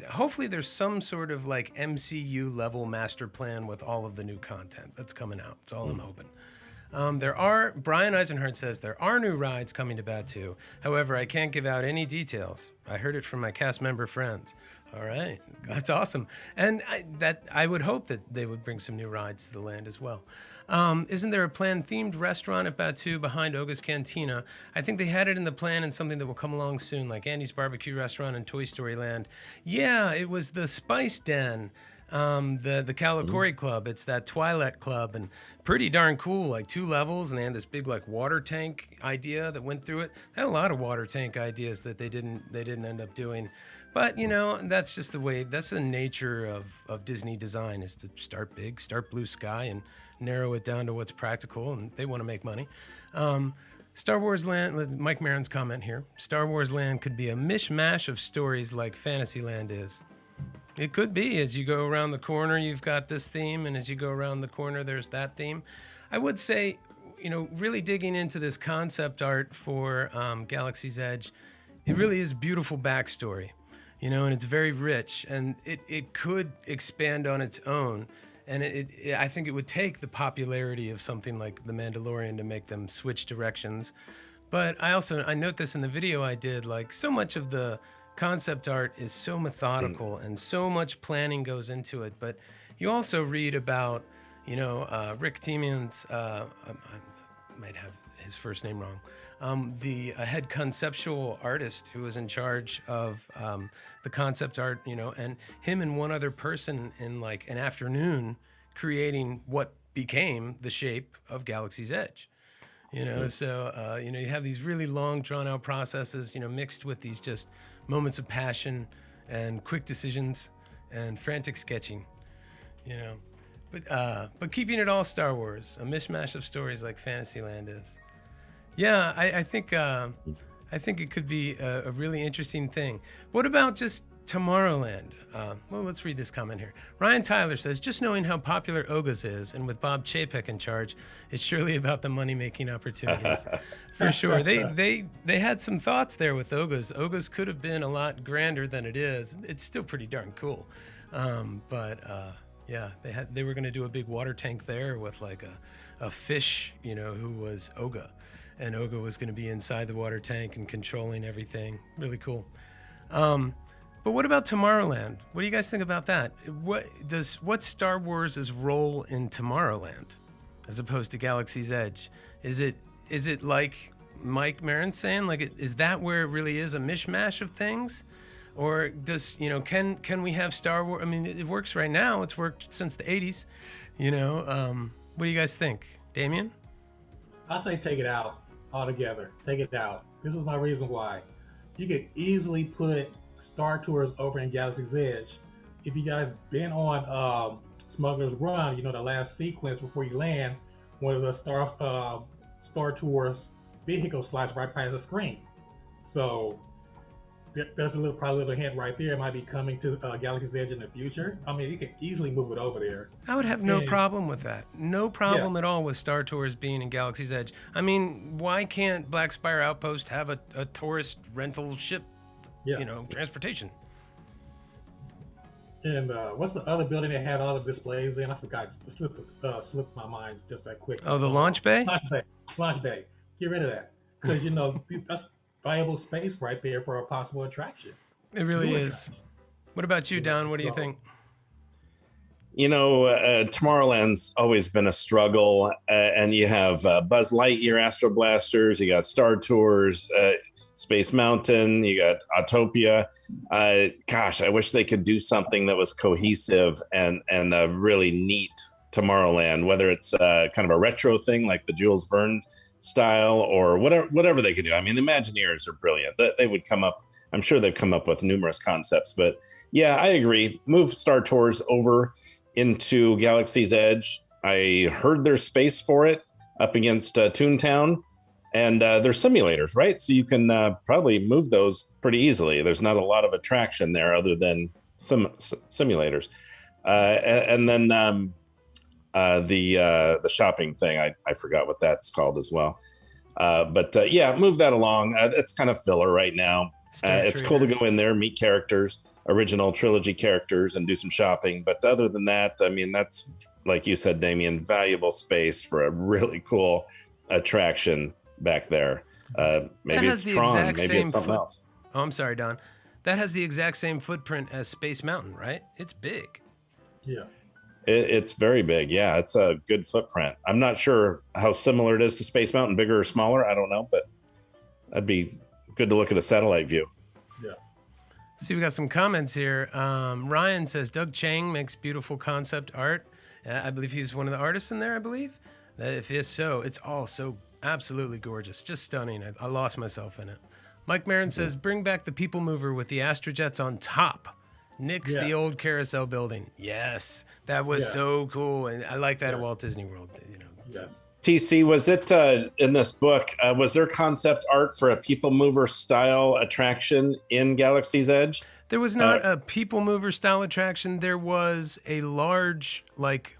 hopefully there's some sort of like MCU level master plan with all of the new content that's coming out. That's all I'm hoping. Brian Eisenhardt says there are new rides coming to Batu. However, I can't give out any details. I heard it from my cast member friends. All right, that's awesome. And I would hope that they would bring some new rides to the land as well. Isn't there a planned themed restaurant at Batu behind Oga's Cantina? I think they had it in the plan and something that will come along soon, like Andy's Barbecue Restaurant in Toy Story Land. Yeah, it was the Spice Den. The Kalikori Club. It's that Twi'lek club, and pretty darn cool. Like 2 levels, and they had this big like water tank idea that went through it. They had a lot of water tank ideas that they didn't end up doing. But you know, that's just the way. That's the nature of Disney design, is to start big, start blue sky, and narrow it down to what's practical. And they want to make money. Star Wars Land. Mike Marin's comment here. Star Wars Land could be a mishmash of stories like Fantasyland is. It could be. As you go around the corner, you've got this theme, and as you go around the corner, there's that theme. I would say, you know, really digging into this concept art for Galaxy's Edge, it really is beautiful backstory, you know, and it's very rich, and it could expand on its own. And I think it would take the popularity of something like The Mandalorian to make them switch directions. But I note this in the video I did, like so much of the concept art is so methodical and so much planning goes into it. But you also read about, you know, Rick Damien's, I might have his first name wrong, the head conceptual artist who was in charge of the concept art, you know, and him and one other person in like an afternoon creating what became the shape of Galaxy's Edge. You know, so, you know, you have these really long drawn out processes, you know, mixed with these just moments of passion and quick decisions and frantic sketching, you know, but keeping it all Star Wars, a mishmash of stories like Fantasyland is. Yeah, I think it could be a really interesting thing. What about just Tomorrowland? Well, let's read this comment here. Ryan Tyler says, just knowing how popular Oga's is, and with Bob Chapek in charge, it's surely about the money-making opportunities. For sure. They had some thoughts there with Oga's. Oga's could have been a lot grander than it is. It's still pretty darn cool. Yeah, they were going to do a big water tank there with like a fish, you know, who was Oga. And Oga was going to be inside the water tank and controlling everything. Really cool. But what about Tomorrowland? What do you guys think about that? What's Star Wars' role in Tomorrowland as opposed to Galaxy's Edge? Is it like Mike Marin's saying, like, is that where it really is a mishmash of things? Or does, you know, can we have Star Wars? I mean, it works right now. It's worked since the 80s, you know. What do you guys think? Damien? I say take it out altogether. Take it out. This is my reason why. You could easily put Star Tours over in Galaxy's Edge. If you guys been on Smuggler's Run, you know, the last sequence before you land, one of the Star Tours vehicles flies right past the screen. So there's probably a little hint right there. It might be coming to Galaxy's Edge in the future. I mean, you could easily move it over there. I would have no problem with that. No problem at all with Star Tours being in Galaxy's Edge. I mean, why can't Black Spire Outpost have a tourist rental ship? You know, transportation. And what's the other building that had all the displays in? I forgot. It slipped my mind just that quick. Oh, the launch bay? Launch bay. Get rid of that. Because, you know, that's viable space right there for a possible attraction. It really is. What about you, Don? What do you think? You know, Tomorrowland's always been a struggle. And you have Buzz Lightyear Astro Blasters. You got Star Tours. Space Mountain, you got Autopia. Gosh, I wish they could do something that was cohesive and a really neat Tomorrowland, whether it's kind of a retro thing like the Jules Verne style or whatever they could do. I mean, the Imagineers are brilliant. They would come up, I'm sure they've come up with numerous concepts, but yeah, I agree. Move Star Tours over into Galaxy's Edge. I heard there's space for it up against Toontown. And they're simulators, right? So you can probably move those pretty easily. There's not a lot of attraction there other than some simulators. And then the shopping thing, I forgot what that's called as well. But yeah, move that along. It's kind of filler right now. It's cool to go in there, meet characters, original trilogy characters, and do some shopping. But other than that, I mean, that's, like you said, Damien, valuable space for a really cool attraction back there. Maybe it's Tron, maybe it's something else. Oh, I'm sorry, Don. That has the exact same footprint as Space Mountain, right? It's big. Yeah. It's very big. Yeah, it's a good footprint. I'm not sure how similar it is to Space Mountain, bigger or smaller. I don't know, but that'd be good to look at a satellite view. Yeah. See, we got some comments here. Ryan says, Doug Chang makes beautiful concept art. I believe he was one of the artists in there, I believe. If it's so, it's all so absolutely gorgeous. Just stunning. I lost myself in it. Mike Marin says, bring back the People Mover with the Astrojets on top. Nix the old carousel building. Yes, that was so cool. And I like that at Walt Disney World. You know. Yes. TC, was it in this book, was there concept art for a People Mover style attraction in Galaxy's Edge? There was not a People Mover style attraction. There was a large, like,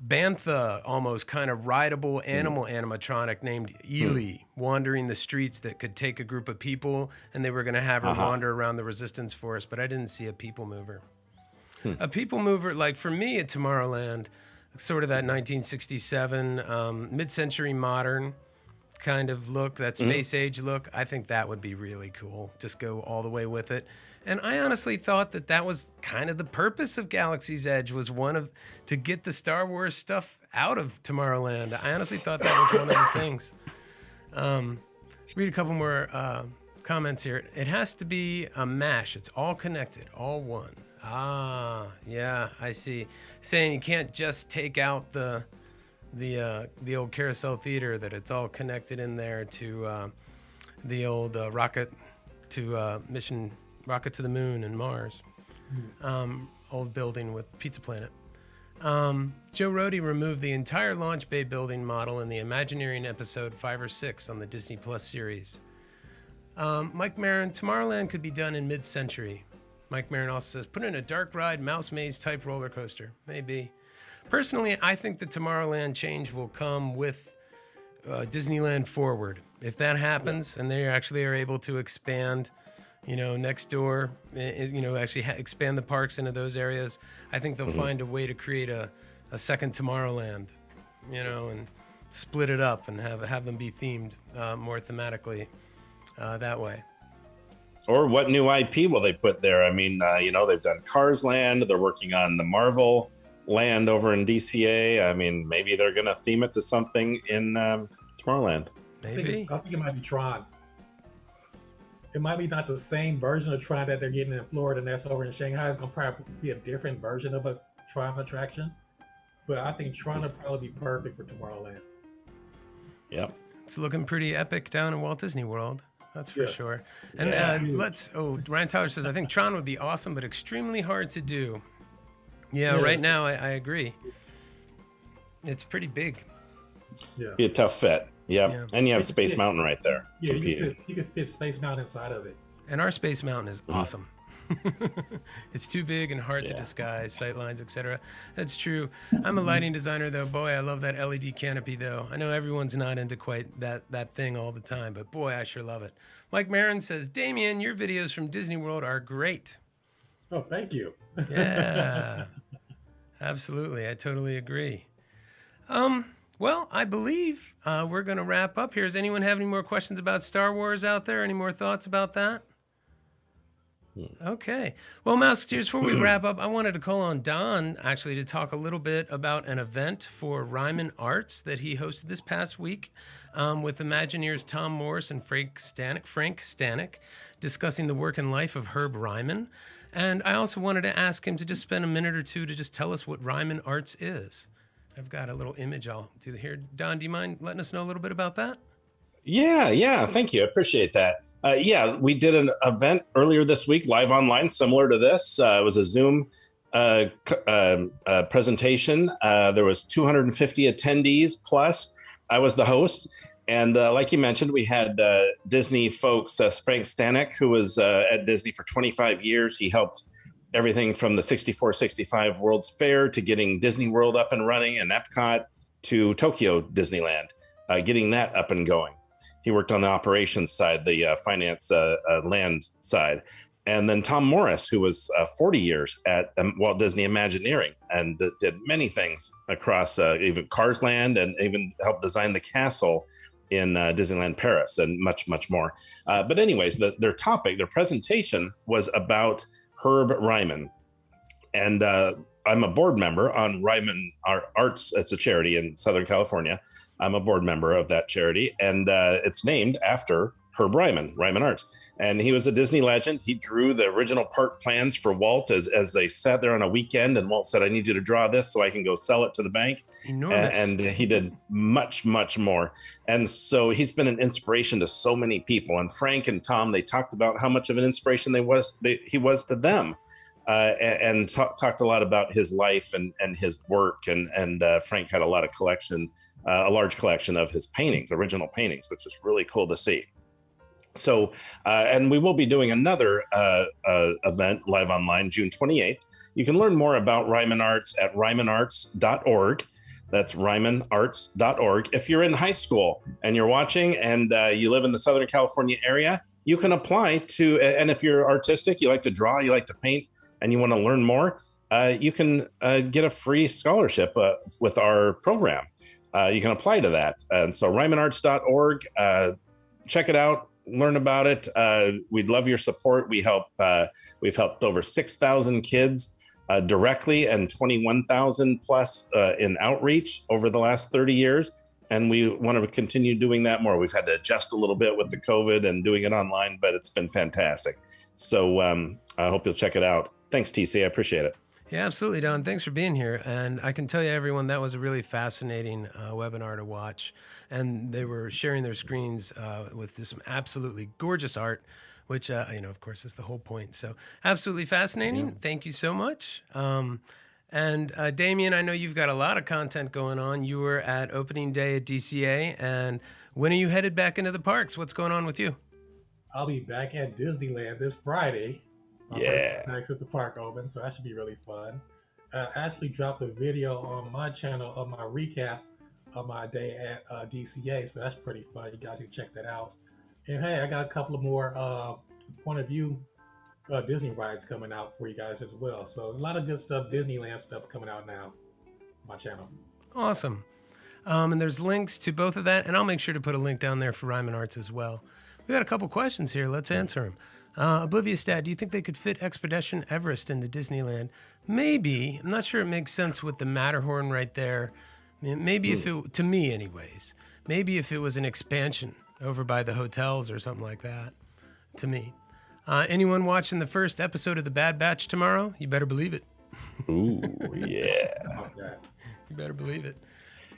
bantha, almost kind of rideable animal animatronic named Ely wandering the streets that could take a group of people, and they were going to have her wander around the Resistance Forest, but I didn't see a People Mover. A People Mover, like for me at Tomorrowland, sort of that 1967 mid-century modern kind of look, that space age look, I think that would be really cool. Just go all the way with it. And I honestly thought that that was kind of the purpose of Galaxy's Edge, was to get the Star Wars stuff out of Tomorrowland. I honestly thought that was one of the things. Read a couple more comments here. It has to be a mash. It's all connected, all one. Ah, yeah, I see. Saying you can't just take out the old Carousel Theater, that it's all connected in there to the old rocket to mission. Rocket to the Moon and Mars. Old building with Pizza Planet. Joe Rohde removed the entire launch bay building model in the Imagineering episode 5 or 6 on the Disney Plus series. Mike Marin, Tomorrowland could be done in mid-century. Mike Marin also says, put in a dark ride, mouse maze type roller coaster. Maybe. Personally, I think the Tomorrowland change will come with Disneyland Forward. If that happens and they actually are able to expand, you know, next door, you know, actually expand the parks into those areas, I think they'll find a way to create a second Tomorrowland, you know, and split it up and have them be themed more thematically that way. Or what new IP will they put there? I mean, you know, they've done Cars Land. They're working on the Marvel Land over in DCA. I mean, maybe they're going to theme it to something in Tomorrowland. Maybe. I think it might be Tron. It might be not the same version of Tron that they're getting in Florida and that's over in Shanghai. It's going to probably be a different version of a Tron attraction. But I think Tron would probably be perfect for Tomorrowland. Yep. It's looking pretty epic down in Walt Disney World. That's for sure. And Ryan Tyler says, I think Tron would be awesome, but extremely hard to do. Yeah, right now I agree. It's pretty big. Yeah. Be a tough fit. Yeah. And you have Space Mountain right there. Yeah, you could fit Space Mountain inside of it. And our Space Mountain is awesome. It's too big and hard to disguise, sightlines, etc. That's true. I'm a lighting designer, though. Boy, I love that LED canopy, though. I know everyone's not into quite that thing all the time, but boy, I sure love it. Mike Marin says, Damien, your videos from Disney World are great. Oh, thank you. Yeah, absolutely. I totally agree. Well, I believe we're going to wrap up here. Does anyone have any more questions about Star Wars out there? Any more thoughts about that? Okay. Well, Mouseketeers, before we wrap up, I wanted to call on Don, actually, to talk a little bit about an event for Ryman Arts that he hosted this past week with Imagineers Tom Morris and Frank Stanek, discussing the work and life of Herb Ryman. And I also wanted to ask him to just spend a minute or two to just tell us what Ryman Arts is. I've got a little image I'll do here. Don, do you mind letting us know a little bit about that? Yeah. Thank you. I appreciate that. We did an event earlier this week, live online, similar to this. It was a Zoom presentation. There was 250 attendees plus. I was the host. And like you mentioned, we had Disney folks, Frank Stanek, who was at Disney for 25 years. He helped everything from the 64-65 World's Fair to getting Disney World up and running and Epcot to Tokyo Disneyland, getting that up and going. He worked on the operations side, the finance land side. And then Tom Morris, who was 40 years at Walt Disney Imagineering and did many things across even Cars Land and even helped design the castle in Disneyland Paris and much, much more. But anyways, their presentation was about Herb Ryman. And I'm a board member on Ryman Arts. It's a charity in Southern California. I'm a board member of that charity, and it's named after Herb Ryman, Ryman Arts. And he was a Disney legend. He drew the original park plans for Walt as they sat there on a weekend, and Walt said, I need you to draw this so I can go sell it to the bank. Enormous. And he did much, much more. And so he's been an inspiration to so many people. And Frank and Tom, they talked about how much of an inspiration he was to them. And talked a lot about his life and his work. And Frank had a large collection of his paintings, original paintings, which is really cool to see. So, and we will be doing another event live online, June 28th. You can learn more about Ryman Arts at rymanarts.org. That's rymanarts.org. If you're in high school and you're watching and you live in the Southern California area, you can apply to, and if you're artistic, you like to draw, you like to paint, and you want to learn more, you can get a free scholarship with our program. You can apply to that. And so rymanarts.org, check it out, learn about it. We'd love your support. We've helped over 6,000 kids directly and 21,000 plus in outreach over the last 30 years. And we want to continue doing that more. We've had to adjust a little bit with the COVID and doing it online, but it's been fantastic. So I hope you'll check it out. Thanks, TC. I appreciate it. Yeah, absolutely, Don. Thanks for being here. And I can tell you, everyone, that was a really fascinating webinar to watch. And they were sharing their screens with just some absolutely gorgeous art, which, of course, is the whole point. So absolutely fascinating. Yeah. Thank you so much. And Damien, I know you've got a lot of content going on. You were at opening day at DCA. And when are you headed back into the parks? What's going on with you? I'll be back at Disneyland this Friday. Yeah. Since the park open, so that should be really fun. I actually dropped a video on my channel of my recap of my day at DCA, so that's pretty fun. You guys can check that out. And hey, I got a couple of more point of view Disney rides coming out for you guys as well. So a lot of good stuff, Disneyland stuff coming out now on my channel. Awesome. And there's links to both of that, and I'll make sure to put a link down there for Ryman Arts as well. We got a couple questions here. Let's answer them. Oblivious Dad, do you think they could fit Expedition Everest into Disneyland? Maybe. I'm not sure it makes sense with the Matterhorn right there. Maybe if it, to me anyways, maybe if it was an expansion over by the hotels or something like that, to me. Anyone watching the first episode of The Bad Batch tomorrow? You better believe it. Ooh, yeah. You better believe it.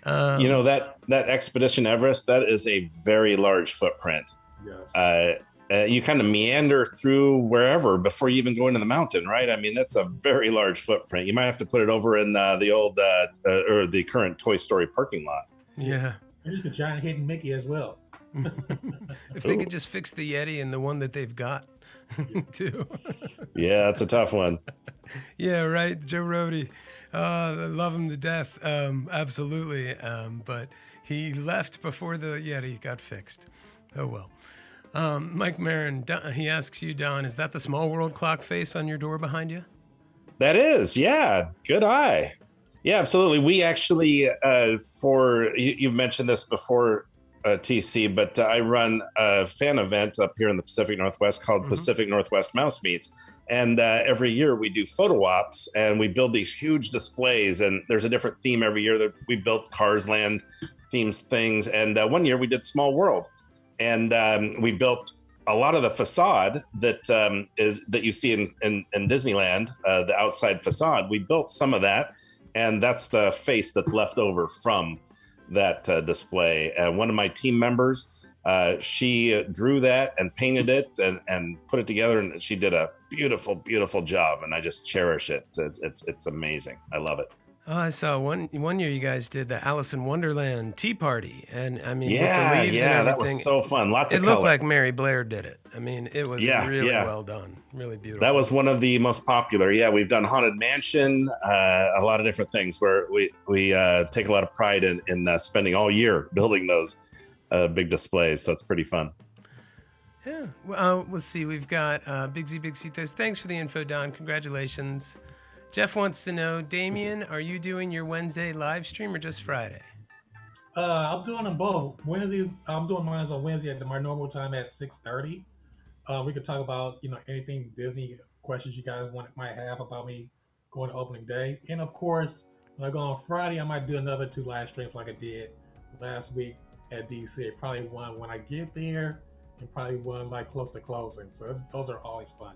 That Expedition Everest, that is a very large footprint. Yes. You kind of meander through wherever before you even go into the mountain, right? I mean, that's a very large footprint. You might have to put it over in the old or the current Toy Story parking lot. Yeah. There's a giant hidden Mickey as well. If they could just fix the Yeti and the one that they've got, too. Yeah, that's a tough one. Yeah, right. Joe Rohde. I love him to death. Absolutely. But he left before the Yeti got fixed. Oh, well. Mike Morin, he asks you, Don, is that the Small World clock face on your door behind you? That is, yeah. Good eye. Yeah, absolutely. We actually, you've mentioned this before, TC, but I run a fan event up here in the Pacific Northwest called Pacific Northwest Mouse Meets. And every year we do photo ops and we build these huge displays. And there's a different theme every year. That we built Cars Land themes things. And one year we did Small World. And we built a lot of the facade that you see in Disneyland, the outside facade. We built some of that, and that's the face that's left over from that display. One of my team members, she drew that and painted it and put it together, and she did a beautiful, beautiful job, and I just cherish it. It's amazing. I love it. Oh, I saw one year you guys did the Alice in Wonderland tea party, and I mean, with Yeah, the leaves and yeah, that everything, was so fun. Lots it of looked color. like Mary Blair did it. I mean, it was really well done, really beautiful. That was one of the most popular. Yeah, we've done Haunted Mansion, a lot of different things where we take a lot of pride in spending all year building those big displays. So it's pretty fun. Yeah. Well, let's see. We've got Big Z says, thanks for the info, Don. Congratulations. Jeff wants to know, Damien, are you doing your Wednesday live stream or just Friday? I'm doing them both. Wednesdays, I'm doing mine on Wednesday at my normal time at 6:30. We could talk about anything Disney questions you guys might have about me going to opening day, and of course when I go on Friday, I might do another 2 live streams like I did last week at DC. Probably one when I get there, and probably one like close to closing. So those are always fun.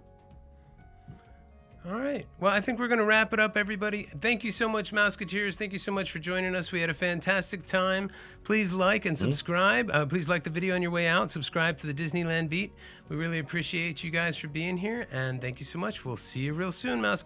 All right. Well, I think we're going to wrap it up, everybody. Thank you so much, Mouseketeers. Thank you so much for joining us. We had a fantastic time. Please like and subscribe. Please like the video on your way out. Subscribe to the Disneyland Beat. We really appreciate you guys for being here, and thank you so much. We'll see you real soon, Mouseketeers.